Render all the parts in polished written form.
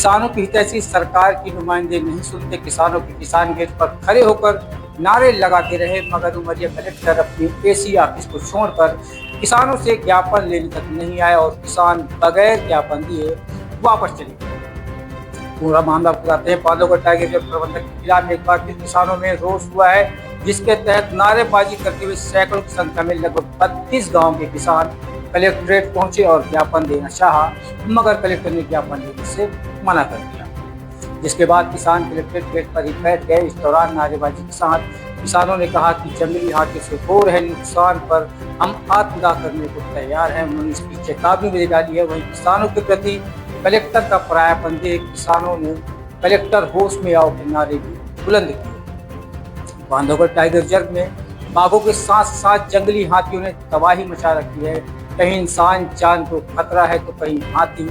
किसानों की हितैषी सरकार की नुमाइंदे नहीं सुनते। किसानों के किसान गेट पर खड़े होकर नारे लगाते रहे, मगर उमरिया कलेक्टर अपनी एसी ऑफिस को छोड़कर किसानों से ज्ञापन लेने तक नहीं आए और किसान बगैर ज्ञापन दिए वापस चले गए। पूरा मामला बताते हैं। बांधवगढ़ टाइगर रिजर्व प्रबंधक के खिलाफ एक बार फिर किसानों में रोष हुआ है, जिसके तहत नारेबाजी करते हुए सैकड़ों की संख्या में लगभग 32 गांव के किसान कलेक्ट्रेट पहुंचे और ज्ञापन देना चाहा, मगर कलेक्टर ने ज्ञापन देने से मना कर दिया, जिसके बाद किसान कलेक्ट्रेट गेट पर ही बैठ गए। इस दौरान नारेबाजी के साथ किसानों ने कहा कि जंगली हाथी से हो रहे नुकसान पर हम आत्मदाह करने को तैयार हैं। उन्होंने इसकी चेतावनी भी डाली है। वहीं किसानों के प्रति कलेक्टर का परायापन देख किसानों ने कलेक्टर होश में आओ के नारे भी बुलंद किए। बांधवगढ़ टाइगर रिजर्व में बाघों के साथ साथ जंगली हाथियों ने तबाही मचा रखी है। कहीं इंसान जान को खतरा है तो कहीं हाथी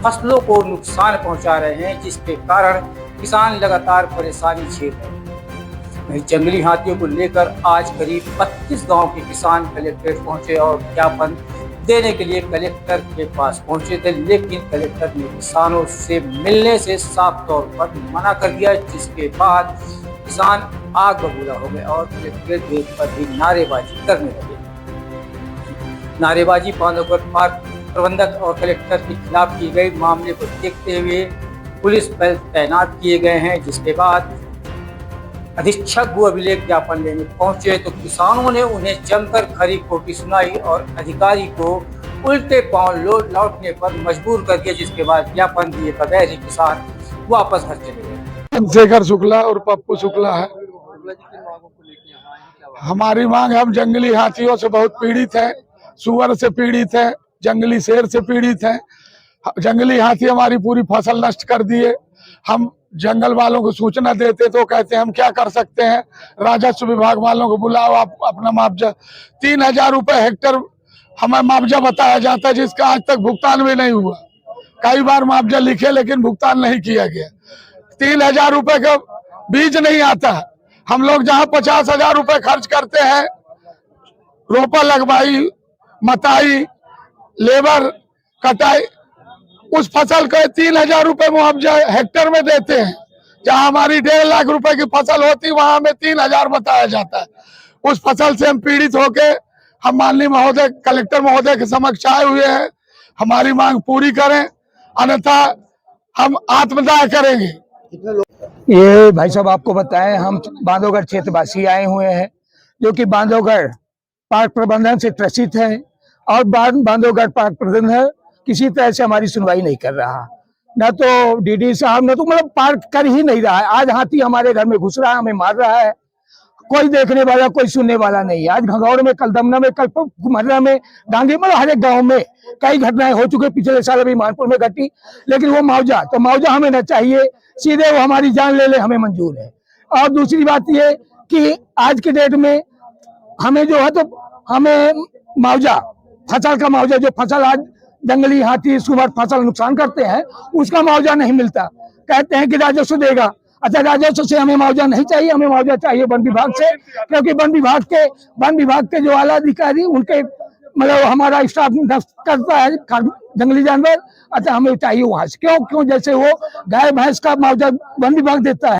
फसलों को नुकसान पहुंचा रहे हैं, जिसके कारण किसान लगातार परेशानी झेल रहे हैं। वहीं जंगली हाथियों को लेकर आज करीब 32 गांव के किसान कलेक्ट्रेट पहुंचे और ज्ञापन देने के लिए कलेक्टर के पास पहुंचे थे, लेकिन कलेक्टर ने किसानों से मिलने से साफ तौर पर मना कर दिया, जिसके बाद किसान आग बबूला हो गए और कलेक्ट्रेट गेट पर भी नारेबाजी करने लगे। नारेबाजी बांधवगढ़ पार्क प्रबंधक और कलेक्टर के खिलाफ की गई। मामले को देखते हुए पुलिस बल तैनात किए गए हैं, जिसके बाद अधीक्षक भू अभिलेख ज्ञापन लेने पहुंचे तो किसानों ने उन्हें जमकर खरी खोटी सुनाई और अधिकारी को उल्टे पांव लौटने पर मजबूर कर दिया, जिसके बाद ज्ञापन दिए बगैर ही किसान वापस घर चले गए। शेखर शुक्ला और पप्पू शुक्ला है। हमारी मांग, हम जंगली हाथियों से बहुत पीड़ित है, सुअर से पीड़ित है, जंगली शेर से पीड़ित है। जंगली हाथी हमारी पूरी फसल नष्ट कर दिए। हम जंगल वालों को सूचना देते तो कहते हैं हम क्या कर सकते हैं, राजस्व विभाग वालों को बुलाओ, आप अपना मुआवजा 3000 रुपए हेक्टर हमें मुआवजा बताया जाता है, जिसका आज तक भुगतान भी नहीं हुआ। कई बार मुआवजा लिखे लेकिन भुगतान नहीं किया गया। 3000 रुपए का बीज नहीं आता। हम लोग जहां 50,000 रुपए खर्च करते हैं, रोपा लगवाई, मताई, लेबर, कटाई, उस फसल का 3000 रुपए मुआवजा हेक्टर में देते हैं। जहां हमारी 1.5 लाख रुपए की फसल होती, वहां हमें 3000 बताया जाता है। उस फसल से हम पीड़ित होके हम माननीय महोदय कलेक्टर महोदय के समक्ष आए हुए हैं। हमारी मांग पूरी करें, अन्यथा हम आत्मदाह करेंगे। ये भाई साहब आपको बताएं, हम बांधवगढ़ क्षेत्रवासी आए हुए हैं, जो कि बांधवगढ़ पार्क प्रबंधन से त्रसित है और बांधवगढ़ पार्क प्रबंधन किसी तरह से हमारी सुनवाई नहीं कर रहा। न तो डीडी साहब, न तो मतलब पार्क कर ही नहीं रहा है। आज हाथी हमारे घर में घुस रहा है, हमें मार रहा है, कोई देखने वाला, कोई सुनने वाला नहीं। आज घगौड़ में, कल दमना में, कल कुमर्रा में, डांगी में, हर एक गाँव में कई घटनाएं हो चुकी। पिछले साल अभी मानपुर में घटी, लेकिन वो मुआवजा हमें न चाहिए, सीधे वो हमारी जान ले ले, हमें मंजूर है। और दूसरी बात ये कि आज के डेट में हमें जो है, तो हमें मुआवजा, फसल का मुआवजा, जो फसल आज जंगली हाथी सुअर फसल नुकसान करते हैं, उसका मुआवजा नहीं मिलता। कहते हैं कि राजस्व देगा। अच्छा, राजस्व से हमें मुआवजा नहीं चाहिए, हमें मुआवजा चाहिए वन विभाग से, क्योंकि वन विभाग के जो आला अधिकारी, उनके मतलब हमारा स्टाफ करता है जंगली जानवर। अच्छा, हमें चाहिए वहां से। क्यों जैसे वो गाय भैंस का मुआवजा वन विभाग देता है।